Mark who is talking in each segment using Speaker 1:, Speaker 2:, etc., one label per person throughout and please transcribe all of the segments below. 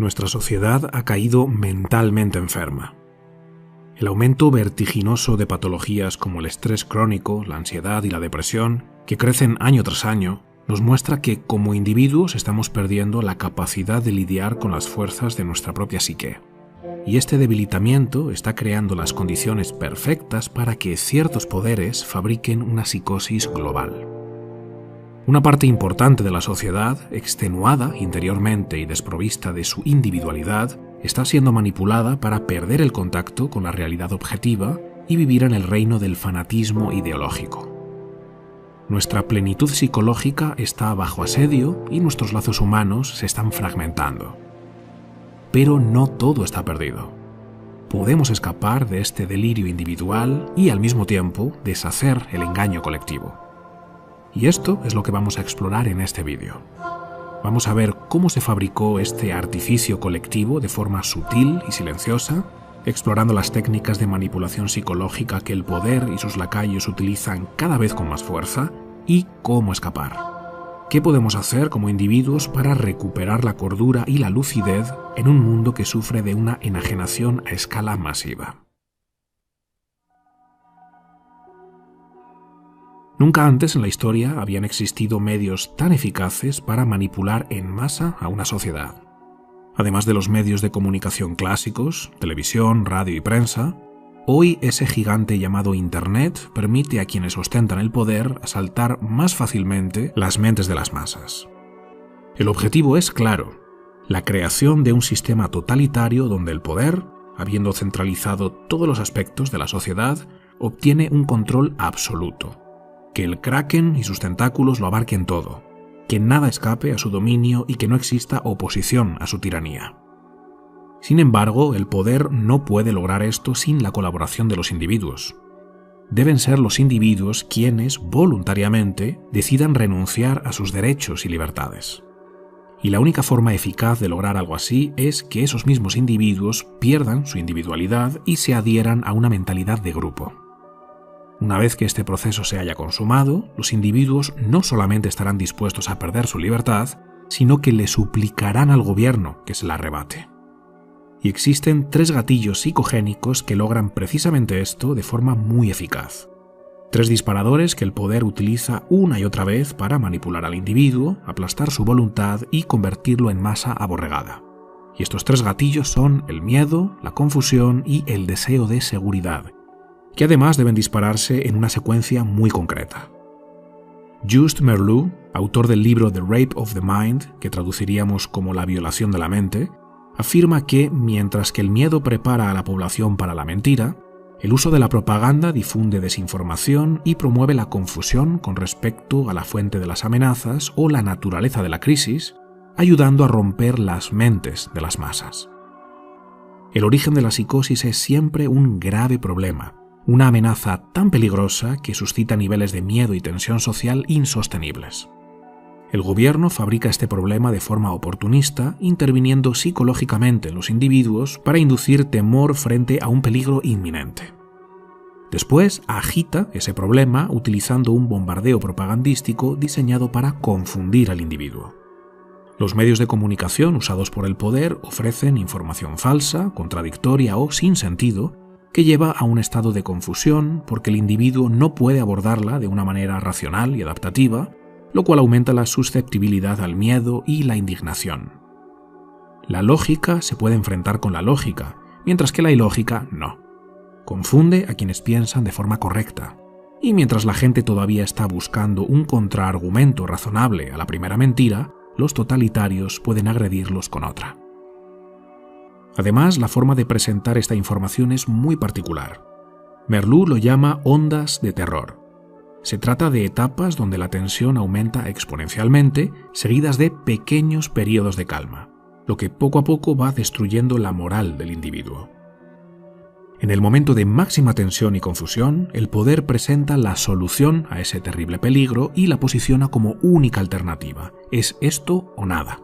Speaker 1: Nuestra sociedad ha caído mentalmente enferma. El aumento vertiginoso de patologías como el estrés crónico, la ansiedad y la depresión, que crecen año tras año, nos muestra que como individuos estamos perdiendo la capacidad de lidiar con las fuerzas de nuestra propia psique. Y este debilitamiento está creando las condiciones perfectas para que ciertos poderes fabriquen una psicosis global. Una parte importante de la sociedad, extenuada interiormente y desprovista de su individualidad, está siendo manipulada para perder el contacto con la realidad objetiva y vivir en el reino del fanatismo ideológico. Nuestra plenitud psicológica está bajo asedio y nuestros lazos humanos se están fragmentando. Pero no todo está perdido. Podemos escapar de este delirio individual y al mismo tiempo deshacer el engaño colectivo. Y esto es lo que vamos a explorar en este vídeo. Vamos a ver cómo se fabricó este artificio colectivo de forma sutil y silenciosa, explorando las técnicas de manipulación psicológica que el poder y sus lacayos utilizan cada vez con más fuerza, y cómo escapar. ¿Qué podemos hacer como individuos para recuperar la cordura y la lucidez en un mundo que sufre de una enajenación a escala masiva? Nunca antes en la historia habían existido medios tan eficaces para manipular en masa a una sociedad. Además de los medios de comunicación clásicos, televisión, radio y prensa, hoy ese gigante llamado Internet permite a quienes ostentan el poder asaltar más fácilmente las mentes de las masas. El objetivo es claro: la creación de un sistema totalitario donde el poder, habiendo centralizado todos los aspectos de la sociedad, obtiene un control absoluto. Que el Kraken y sus tentáculos lo abarquen todo, que nada escape a su dominio y que no exista oposición a su tiranía. Sin embargo, el poder no puede lograr esto sin la colaboración de los individuos. Deben ser los individuos quienes, voluntariamente, decidan renunciar a sus derechos y libertades. Y la única forma eficaz de lograr algo así es que esos mismos individuos pierdan su individualidad y se adhieran a una mentalidad de grupo. Una vez que este proceso se haya consumado, los individuos no solamente estarán dispuestos a perder su libertad, sino que le suplicarán al gobierno que se la arrebate. Y existen 3 gatillos psicogénicos que logran precisamente esto de forma muy eficaz. 3 disparadores que el poder utiliza una y otra vez para manipular al individuo, aplastar su voluntad y convertirlo en masa aborregada. Y estos 3 gatillos son el miedo, la confusión y el deseo de seguridad, que además deben dispararse en una secuencia muy concreta. Just Merleau, autor del libro The Rape of the Mind, que traduciríamos como la violación de la mente, afirma que, mientras que el miedo prepara a la población para la mentira, el uso de la propaganda difunde desinformación y promueve la confusión con respecto a la fuente de las amenazas o la naturaleza de la crisis, ayudando a romper las mentes de las masas. El origen de la psicosis es siempre un grave problema, una amenaza tan peligrosa que suscita niveles de miedo y tensión social insostenibles. El gobierno fabrica este problema de forma oportunista, interviniendo psicológicamente en los individuos para inducir temor frente a un peligro inminente. Después agita ese problema utilizando un bombardeo propagandístico diseñado para confundir al individuo. Los medios de comunicación usados por el poder ofrecen información falsa, contradictoria o sin sentido, que lleva a un estado de confusión porque el individuo no puede abordarla de una manera racional y adaptativa, lo cual aumenta la susceptibilidad al miedo y la indignación. La lógica se puede enfrentar con la lógica, mientras que la ilógica no. Confunde a quienes piensan de forma correcta, y mientras la gente todavía está buscando un contraargumento razonable a la primera mentira, los totalitarios pueden agredirlos con otra. Además, la forma de presentar esta información es muy particular. Merleau lo llama ondas de terror. Se trata de etapas donde la tensión aumenta exponencialmente, seguidas de pequeños periodos de calma, lo que poco a poco va destruyendo la moral del individuo. En el momento de máxima tensión y confusión, el poder presenta la solución a ese terrible peligro y la posiciona como única alternativa. Es esto o nada.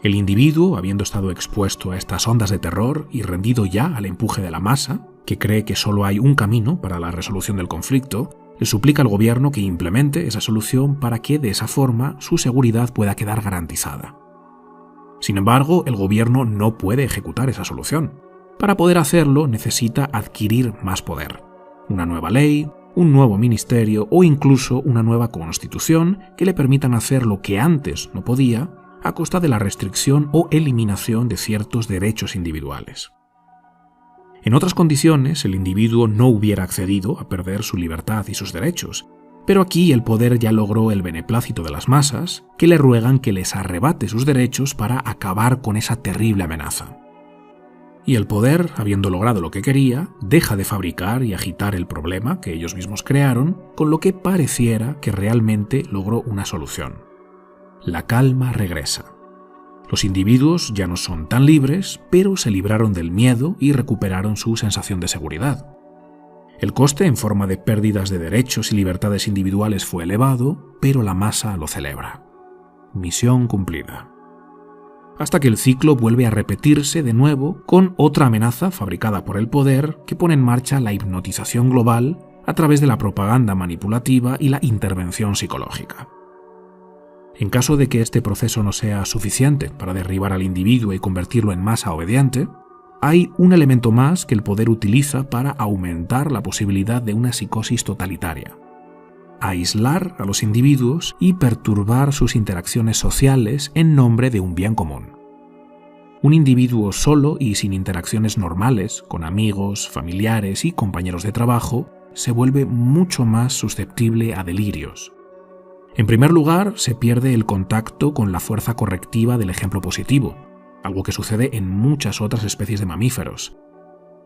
Speaker 1: El individuo, habiendo estado expuesto a estas ondas de terror y rendido ya al empuje de la masa, que cree que solo hay un camino para la resolución del conflicto, le suplica al gobierno que implemente esa solución para que, de esa forma, su seguridad pueda quedar garantizada. Sin embargo, el gobierno no puede ejecutar esa solución. Para poder hacerlo, necesita adquirir más poder. Una nueva ley, un nuevo ministerio o incluso una nueva constitución que le permitan hacer lo que antes no podía a costa de la restricción o eliminación de ciertos derechos individuales. En otras condiciones, el individuo no hubiera accedido a perder su libertad y sus derechos, pero aquí el poder ya logró el beneplácito de las masas, que le ruegan que les arrebate sus derechos para acabar con esa terrible amenaza. Y el poder, habiendo logrado lo que quería, deja de fabricar y agitar el problema que ellos mismos crearon, con lo que pareciera que realmente logró una solución. La calma regresa. Los individuos ya no son tan libres, pero se libraron del miedo y recuperaron su sensación de seguridad. El coste en forma de pérdidas de derechos y libertades individuales fue elevado, pero la masa lo celebra. Misión cumplida. Hasta que el ciclo vuelve a repetirse de nuevo con otra amenaza fabricada por el poder que pone en marcha la hipnotización global a través de la propaganda manipulativa y la intervención psicológica. En caso de que este proceso no sea suficiente para derribar al individuo y convertirlo en masa obediente, hay un elemento más que el poder utiliza para aumentar la posibilidad de una psicosis totalitaria: aislar a los individuos y perturbar sus interacciones sociales en nombre de un bien común. Un individuo solo y sin interacciones normales con amigos, familiares y compañeros de trabajo se vuelve mucho más susceptible a delirios. En primer lugar, se pierde el contacto con la fuerza correctiva del ejemplo positivo, algo que sucede en muchas otras especies de mamíferos.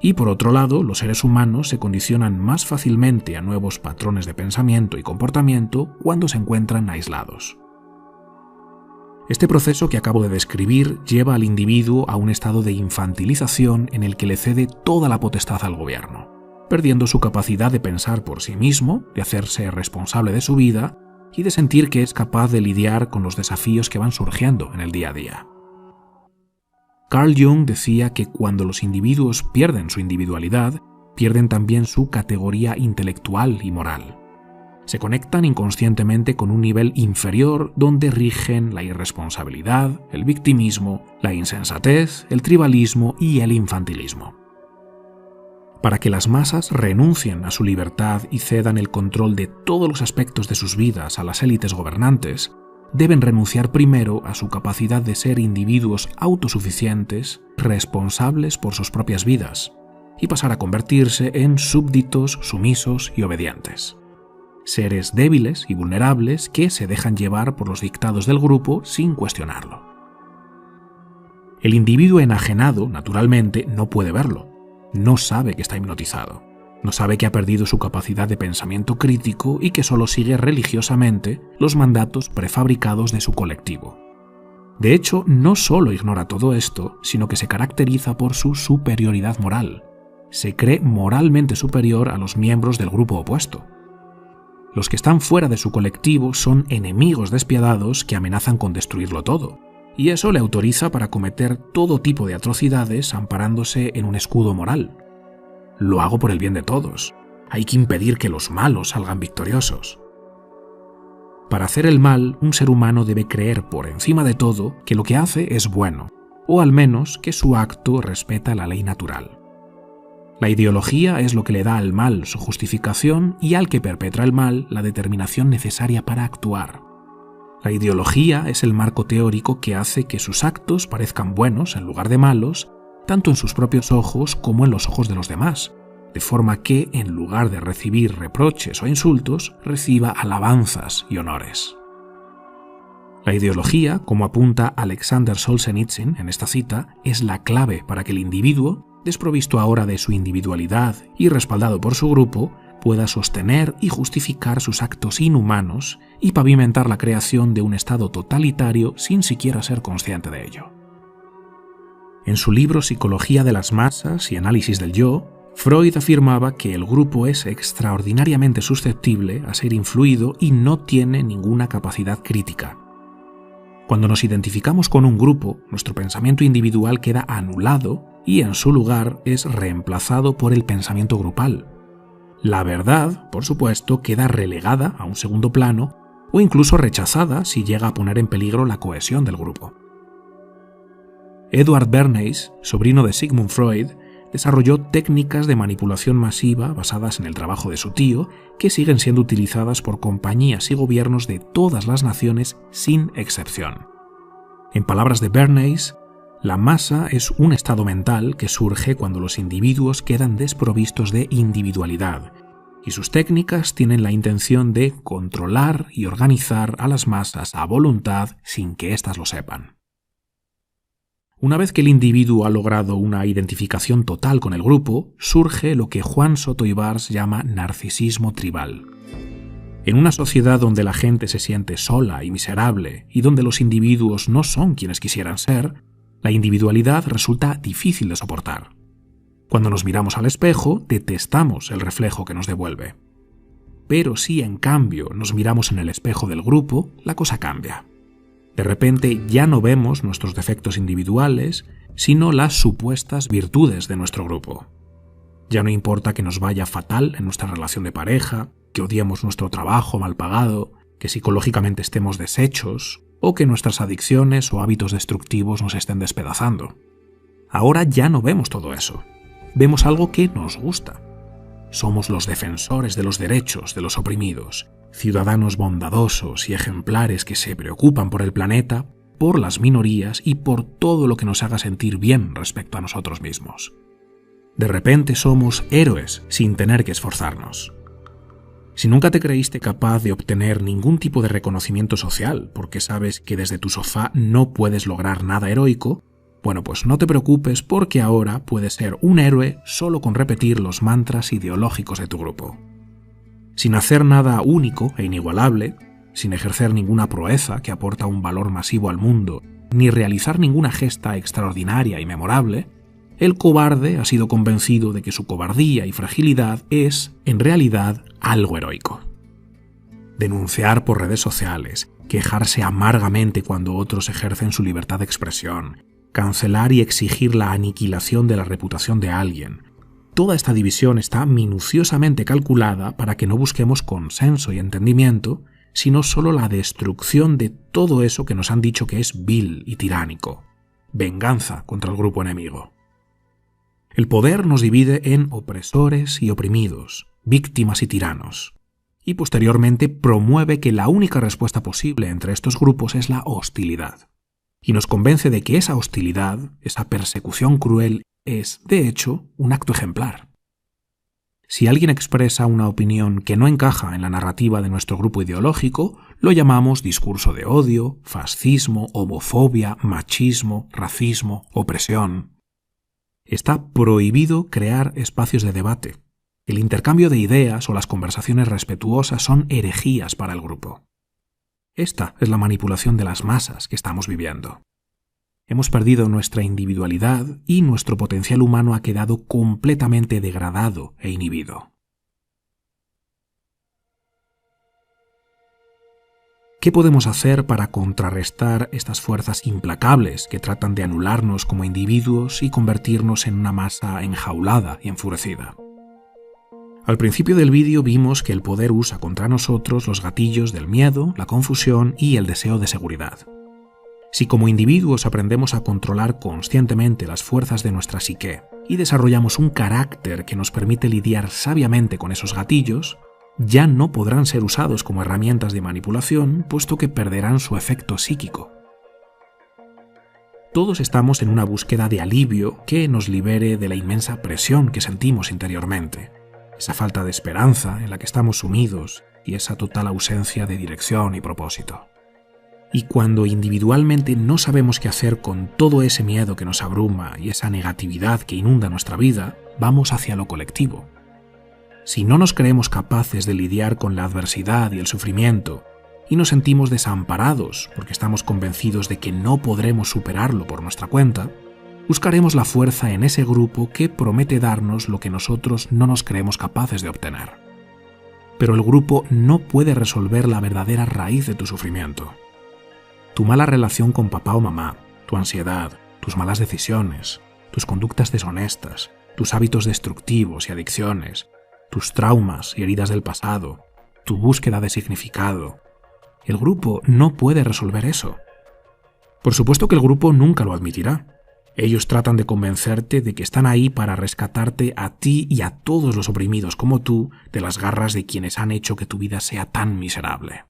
Speaker 1: Y por otro lado, los seres humanos se condicionan más fácilmente a nuevos patrones de pensamiento y comportamiento cuando se encuentran aislados. Este proceso que acabo de describir lleva al individuo a un estado de infantilización en el que le cede toda la potestad al gobierno, perdiendo su capacidad de pensar por sí mismo, de hacerse responsable de su vida y de sentir que es capaz de lidiar con los desafíos que van surgiendo en el día a día. Carl Jung decía que cuando los individuos pierden su individualidad, pierden también su categoría intelectual y moral. Se conectan inconscientemente con un nivel inferior donde rigen la irresponsabilidad, el victimismo, la insensatez, el tribalismo y el infantilismo. Para que las masas renuncien a su libertad y cedan el control de todos los aspectos de sus vidas a las élites gobernantes, deben renunciar primero a su capacidad de ser individuos autosuficientes, responsables por sus propias vidas, y pasar a convertirse en súbditos sumisos y obedientes. Seres débiles y vulnerables que se dejan llevar por los dictados del grupo sin cuestionarlo. El individuo enajenado, naturalmente, no puede verlo. No sabe que está hipnotizado. No sabe que ha perdido su capacidad de pensamiento crítico y que solo sigue religiosamente los mandatos prefabricados de su colectivo. De hecho, no solo ignora todo esto, sino que se caracteriza por su superioridad moral. Se cree moralmente superior a los miembros del grupo opuesto. Los que están fuera de su colectivo son enemigos despiadados que amenazan con destruirlo todo, y eso le autoriza para cometer todo tipo de atrocidades amparándose en un escudo moral. Lo hago por el bien de todos. Hay que impedir que los malos salgan victoriosos. Para hacer el mal, un ser humano debe creer por encima de todo que lo que hace es bueno, o al menos que su acto respeta la ley natural. La ideología es lo que le da al mal su justificación y al que perpetra el mal la determinación necesaria para actuar. La ideología es el marco teórico que hace que sus actos parezcan buenos en lugar de malos, tanto en sus propios ojos como en los ojos de los demás, de forma que, en lugar de recibir reproches o insultos, reciba alabanzas y honores. La ideología, como apunta Alexander Solzhenitsyn en esta cita, es la clave para que el individuo, desprovisto ahora de su individualidad y respaldado por su grupo, pueda sostener y justificar sus actos inhumanos y pavimentar la creación de un estado totalitario sin siquiera ser consciente de ello. En su libro Psicología de las masas y análisis del yo, Freud afirmaba que el grupo es extraordinariamente susceptible a ser influido y no tiene ninguna capacidad crítica. Cuando nos identificamos con un grupo, nuestro pensamiento individual queda anulado y en su lugar es reemplazado por el pensamiento grupal. La verdad, por supuesto, queda relegada a un segundo plano o incluso rechazada si llega a poner en peligro la cohesión del grupo. Edward Bernays, sobrino de Sigmund Freud, desarrolló técnicas de manipulación masiva basadas en el trabajo de su tío, que siguen siendo utilizadas por compañías y gobiernos de todas las naciones sin excepción. En palabras de Bernays, la masa es un estado mental que surge cuando los individuos quedan desprovistos de individualidad, y sus técnicas tienen la intención de controlar y organizar a las masas a voluntad sin que éstas lo sepan. Una vez que el individuo ha logrado una identificación total con el grupo, surge lo que Juan Soto Ibars llama narcisismo tribal. En una sociedad donde la gente se siente sola y miserable y donde los individuos no son quienes quisieran ser, la individualidad resulta difícil de soportar. Cuando nos miramos al espejo, detestamos el reflejo que nos devuelve. Pero si en cambio nos miramos en el espejo del grupo, la cosa cambia. De repente ya no vemos nuestros defectos individuales, sino las supuestas virtudes de nuestro grupo. Ya no importa que nos vaya fatal en nuestra relación de pareja, que odiemos nuestro trabajo mal pagado, que psicológicamente estemos deshechos, o que nuestras adicciones o hábitos destructivos nos estén despedazando. Ahora ya no vemos todo eso. Vemos algo que nos gusta. Somos los defensores de los derechos de los oprimidos, ciudadanos bondadosos y ejemplares que se preocupan por el planeta, por las minorías y por todo lo que nos haga sentir bien respecto a nosotros mismos. De repente somos héroes sin tener que esforzarnos. Si nunca te creíste capaz de obtener ningún tipo de reconocimiento social porque sabes que desde tu sofá no puedes lograr nada heroico, bueno, pues no te preocupes porque ahora puedes ser un héroe solo con repetir los mantras ideológicos de tu grupo. Sin hacer nada único e inigualable, sin ejercer ninguna proeza que aporta un valor masivo al mundo, ni realizar ninguna gesta extraordinaria y memorable, el cobarde ha sido convencido de que su cobardía y fragilidad es, en realidad, algo heroico. Denunciar por redes sociales, quejarse amargamente cuando otros ejercen su libertad de expresión, cancelar y exigir la aniquilación de la reputación de alguien. Toda esta división está minuciosamente calculada para que no busquemos consenso y entendimiento, sino solo la destrucción de todo eso que nos han dicho que es vil y tiránico. Venganza contra el grupo enemigo. El poder nos divide en opresores y oprimidos, víctimas y tiranos, y posteriormente promueve que la única respuesta posible entre estos grupos es la hostilidad, y nos convence de que esa hostilidad, esa persecución cruel, es, de hecho, un acto ejemplar. Si alguien expresa una opinión que no encaja en la narrativa de nuestro grupo ideológico, lo llamamos discurso de odio, fascismo, homofobia, machismo, racismo, opresión. Está prohibido crear espacios de debate. El intercambio de ideas o las conversaciones respetuosas son herejías para el grupo. Esta es la manipulación de las masas que estamos viviendo. Hemos perdido nuestra individualidad y nuestro potencial humano ha quedado completamente degradado e inhibido. ¿Qué podemos hacer para contrarrestar estas fuerzas implacables que tratan de anularnos como individuos y convertirnos en una masa enjaulada y enfurecida? Al principio del vídeo vimos que el poder usa contra nosotros los gatillos del miedo, la confusión y el deseo de seguridad. Si como individuos aprendemos a controlar conscientemente las fuerzas de nuestra psique y desarrollamos un carácter que nos permite lidiar sabiamente con esos gatillos, ya no podrán ser usados como herramientas de manipulación, puesto que perderán su efecto psíquico. Todos estamos en una búsqueda de alivio que nos libere de la inmensa presión que sentimos interiormente, esa falta de esperanza en la que estamos sumidos y esa total ausencia de dirección y propósito. Y cuando individualmente no sabemos qué hacer con todo ese miedo que nos abruma y esa negatividad que inunda nuestra vida, vamos hacia lo colectivo. Si no nos creemos capaces de lidiar con la adversidad y el sufrimiento, y nos sentimos desamparados porque estamos convencidos de que no podremos superarlo por nuestra cuenta, buscaremos la fuerza en ese grupo que promete darnos lo que nosotros no nos creemos capaces de obtener. Pero el grupo no puede resolver la verdadera raíz de tu sufrimiento. Tu mala relación con papá o mamá, tu ansiedad, tus malas decisiones, tus conductas deshonestas, tus hábitos destructivos y adicciones, tus traumas y heridas del pasado, tu búsqueda de significado. El grupo no puede resolver eso. Por supuesto que el grupo nunca lo admitirá. Ellos tratan de convencerte de que están ahí para rescatarte a ti y a todos los oprimidos como tú de las garras de quienes han hecho que tu vida sea tan miserable.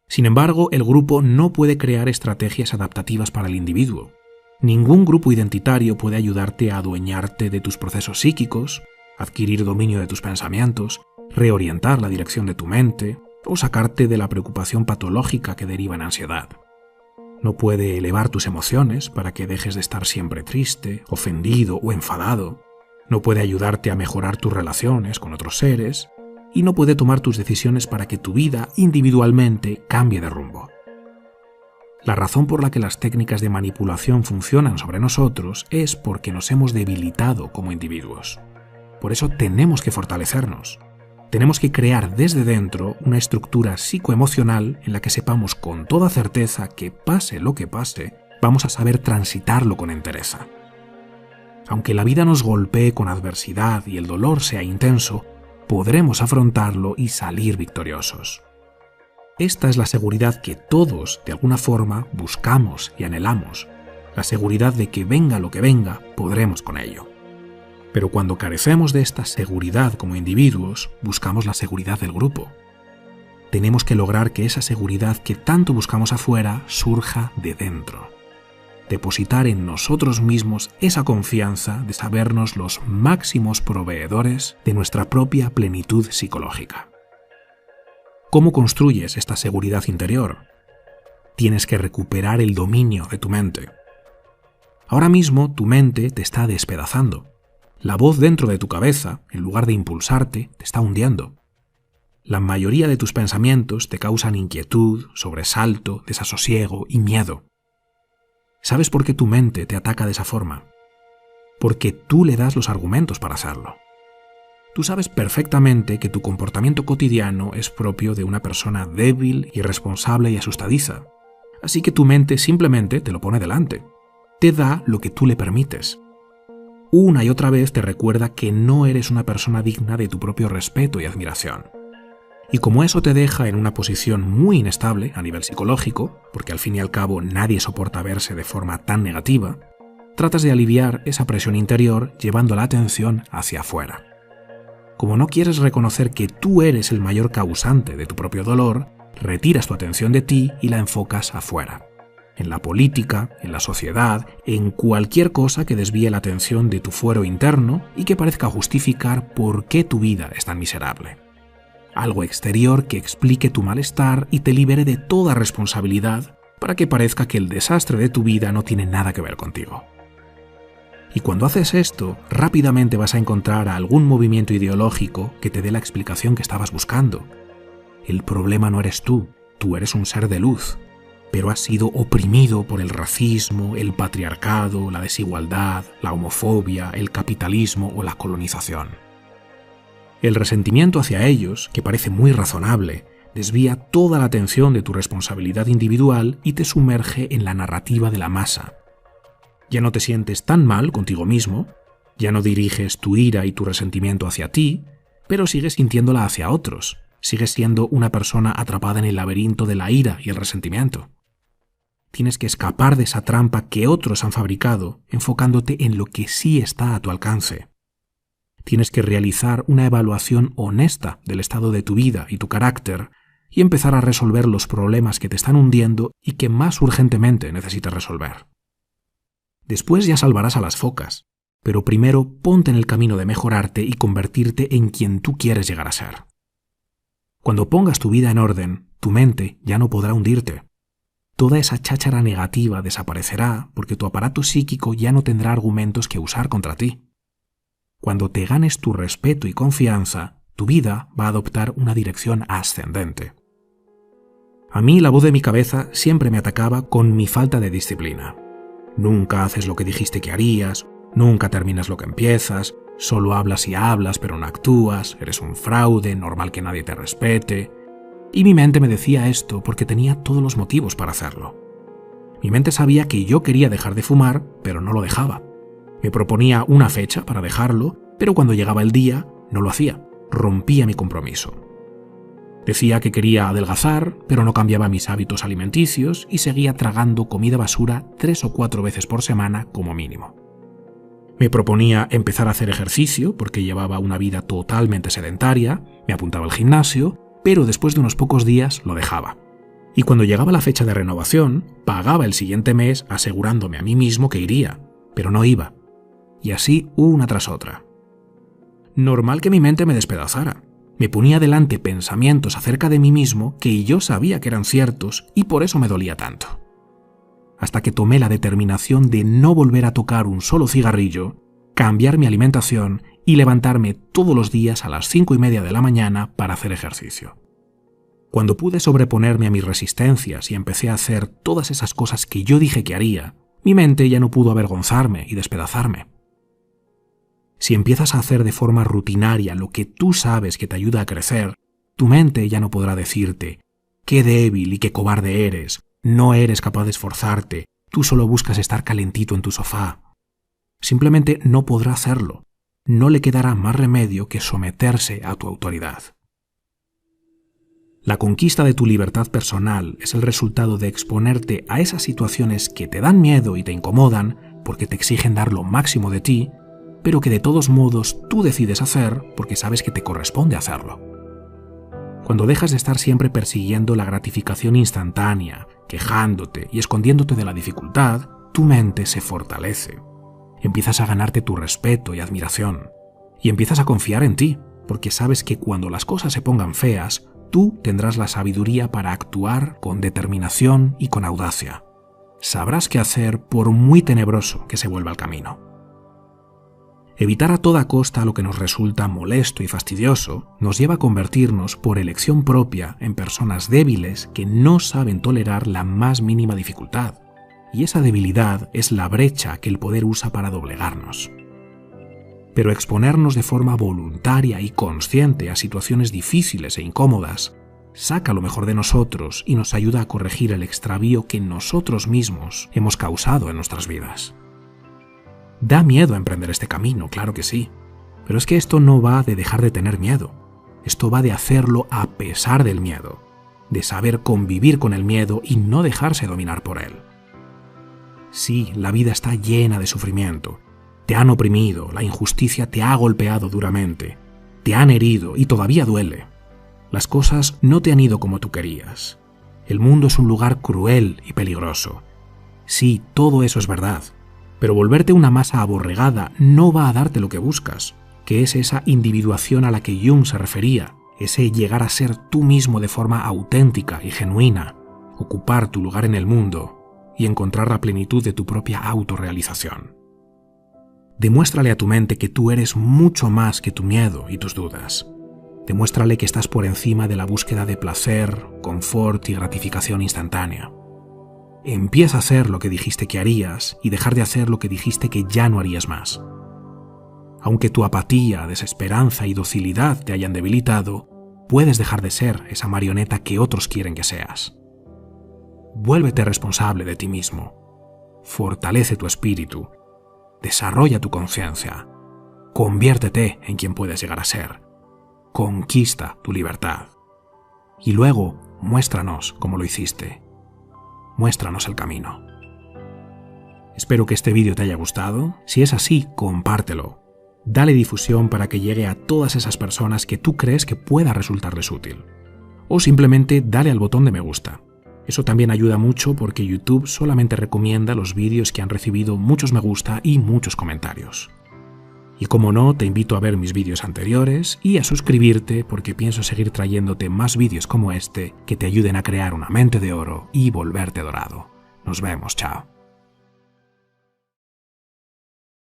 Speaker 1: Sin embargo, el grupo no puede crear estrategias adaptativas para el individuo. Ningún grupo identitario puede ayudarte a adueñarte de tus procesos psíquicos, adquirir dominio de tus pensamientos, reorientar la dirección de tu mente o sacarte de la preocupación patológica que deriva en ansiedad. No puede elevar tus emociones para que dejes de estar siempre triste, ofendido o enfadado. No puede ayudarte a mejorar tus relaciones con otros seres y no puede tomar tus decisiones para que tu vida individualmente cambie de rumbo. La razón por la que las técnicas de manipulación funcionan sobre nosotros es porque nos hemos debilitado como individuos. Por eso tenemos que fortalecernos. Tenemos que crear desde dentro una estructura psicoemocional en la que sepamos con toda certeza que pase lo que pase, vamos a saber transitarlo con entereza. Aunque la vida nos golpee con adversidad y el dolor sea intenso, podremos afrontarlo y salir victoriosos. Esta es la seguridad que todos, de alguna forma, buscamos y anhelamos. La seguridad de que venga lo que venga, podremos con ello. Pero cuando carecemos de esta seguridad como individuos, buscamos la seguridad del grupo. Tenemos que lograr que esa seguridad que tanto buscamos afuera surja de dentro. Depositar en nosotros mismos esa confianza de sabernos los máximos proveedores de nuestra propia plenitud psicológica. ¿Cómo construyes esta seguridad interior? Tienes que recuperar el dominio de tu mente. Ahora mismo tu mente te está despedazando. La voz dentro de tu cabeza, en lugar de impulsarte, te está hundiendo. La mayoría de tus pensamientos te causan inquietud, sobresalto, desasosiego y miedo. ¿Sabes por qué tu mente te ataca de esa forma? Porque tú le das los argumentos para hacerlo. Tú sabes perfectamente que tu comportamiento cotidiano es propio de una persona débil, irresponsable y asustadiza. Así que tu mente simplemente te lo pone delante. Te da lo que tú le permites. Una y otra vez te recuerda que no eres una persona digna de tu propio respeto y admiración. Y como eso te deja en una posición muy inestable a nivel psicológico, porque al fin y al cabo nadie soporta verse de forma tan negativa, tratas de aliviar esa presión interior llevando la atención hacia afuera. Como no quieres reconocer que tú eres el mayor causante de tu propio dolor, retiras tu atención de ti y la enfocas afuera. En la política, en la sociedad, en cualquier cosa que desvíe la atención de tu fuero interno y que parezca justificar por qué tu vida es tan miserable. Algo exterior que explique tu malestar y te libere de toda responsabilidad para que parezca que el desastre de tu vida no tiene nada que ver contigo. Y cuando haces esto, rápidamente vas a encontrar a algún movimiento ideológico que te dé la explicación que estabas buscando. El problema no eres tú eres un ser de luz, pero has sido oprimido por el racismo, el patriarcado, la desigualdad, la homofobia, el capitalismo o la colonización. El resentimiento hacia ellos, que parece muy razonable, desvía toda la atención de tu responsabilidad individual y te sumerge en la narrativa de la masa. Ya no te sientes tan mal contigo mismo, ya no diriges tu ira y tu resentimiento hacia ti, pero sigues sintiéndola hacia otros, sigues siendo una persona atrapada en el laberinto de la ira y el resentimiento. Tienes que escapar de esa trampa que otros han fabricado, enfocándote en lo que sí está a tu alcance. Tienes que realizar una evaluación honesta del estado de tu vida y tu carácter y empezar a resolver los problemas que te están hundiendo y que más urgentemente necesitas resolver. Después ya salvarás a las focas, pero primero ponte en el camino de mejorarte y convertirte en quien tú quieres llegar a ser. Cuando pongas tu vida en orden, tu mente ya no podrá hundirte. Toda esa cháchara negativa desaparecerá porque tu aparato psíquico ya no tendrá argumentos que usar contra ti. Cuando te ganes tu respeto y confianza, tu vida va a adoptar una dirección ascendente. A mí la voz de mi cabeza siempre me atacaba con mi falta de disciplina. Nunca haces lo que dijiste que harías, nunca terminas lo que empiezas, solo hablas y hablas pero no actúas, eres un fraude, normal que nadie te respete. Y mi mente me decía esto porque tenía todos los motivos para hacerlo. Mi mente sabía que yo quería dejar de fumar, pero no lo dejaba. Me proponía una fecha para dejarlo, pero cuando llegaba el día, no lo hacía, rompía mi compromiso. Decía que quería adelgazar, pero no cambiaba mis hábitos alimenticios y seguía tragando comida basura 3 o 4 veces por semana como mínimo. Me proponía empezar a hacer ejercicio porque llevaba una vida totalmente sedentaria, me apuntaba al gimnasio, pero después de unos pocos días lo dejaba. Y cuando llegaba la fecha de renovación, pagaba el siguiente mes asegurándome a mí mismo que iría, pero no iba. Y así una tras otra. Normal que mi mente me despedazara. Me ponía delante pensamientos acerca de mí mismo que yo sabía que eran ciertos y por eso me dolía tanto. Hasta que tomé la determinación de no volver a tocar un solo cigarrillo, cambiar mi alimentación y levantarme todos los días a las 5:30 de la mañana para hacer ejercicio. Cuando pude sobreponerme a mis resistencias y empecé a hacer todas esas cosas que yo dije que haría, mi mente ya no pudo avergonzarme y despedazarme. Si empiezas a hacer de forma rutinaria lo que tú sabes que te ayuda a crecer, tu mente ya no podrá decirte «qué débil y qué cobarde eres, no eres capaz de esforzarte, tú solo buscas estar calentito en tu sofá». Simplemente no podrá hacerlo. No le quedará más remedio que someterse a tu autoridad. La conquista de tu libertad personal es el resultado de exponerte a esas situaciones que te dan miedo y te incomodan porque te exigen dar lo máximo de ti, pero que de todos modos tú decides hacer porque sabes que te corresponde hacerlo. Cuando dejas de estar siempre persiguiendo la gratificación instantánea, quejándote y escondiéndote de la dificultad, tu mente se fortalece. Empiezas a ganarte tu respeto y admiración. Y empiezas a confiar en ti, porque sabes que cuando las cosas se pongan feas, tú tendrás la sabiduría para actuar con determinación y con audacia. Sabrás qué hacer por muy tenebroso que se vuelva el camino. Evitar a toda costa lo que nos resulta molesto y fastidioso nos lleva a convertirnos por elección propia en personas débiles que no saben tolerar la más mínima dificultad. Y esa debilidad es la brecha que el poder usa para doblegarnos. Pero exponernos de forma voluntaria y consciente a situaciones difíciles e incómodas saca lo mejor de nosotros y nos ayuda a corregir el extravío que nosotros mismos hemos causado en nuestras vidas. Da miedo emprender este camino, claro que sí, pero es que esto no va de dejar de tener miedo, esto va de hacerlo a pesar del miedo, de saber convivir con el miedo y no dejarse dominar por él. Sí, la vida está llena de sufrimiento. Te han oprimido, la injusticia te ha golpeado duramente, te han herido y todavía duele. Las cosas no te han ido como tú querías. El mundo es un lugar cruel y peligroso. Sí, todo eso es verdad, pero volverte una masa aborregada no va a darte lo que buscas, que es esa individuación a la que Jung se refería, ese llegar a ser tú mismo de forma auténtica y genuina, ocupar tu lugar en el mundo y encontrar la plenitud de tu propia autorrealización. Demuéstrale a tu mente que tú eres mucho más que tu miedo y tus dudas. Demuéstrale que estás por encima de la búsqueda de placer, confort y gratificación instantánea. Empieza a hacer lo que dijiste que harías y dejar de hacer lo que dijiste que ya no harías más. Aunque tu apatía, desesperanza y docilidad te hayan debilitado, puedes dejar de ser esa marioneta que otros quieren que seas. Vuélvete responsable de ti mismo. Fortalece tu espíritu. Desarrolla tu conciencia. Conviértete en quien puedes llegar a ser. Conquista tu libertad. Y luego, muéstranos cómo lo hiciste. Muéstranos el camino. Espero que este vídeo te haya gustado. Si es así, compártelo. Dale difusión para que llegue a todas esas personas que tú crees que pueda resultarles útil. O simplemente dale al botón de me gusta. Eso también ayuda mucho porque YouTube solamente recomienda los vídeos que han recibido muchos me gusta y muchos comentarios. Y como no, te invito a ver mis vídeos anteriores y a suscribirte porque pienso seguir trayéndote más vídeos como este que te ayuden a crear una mente de oro y volverte dorado. Nos vemos, chao.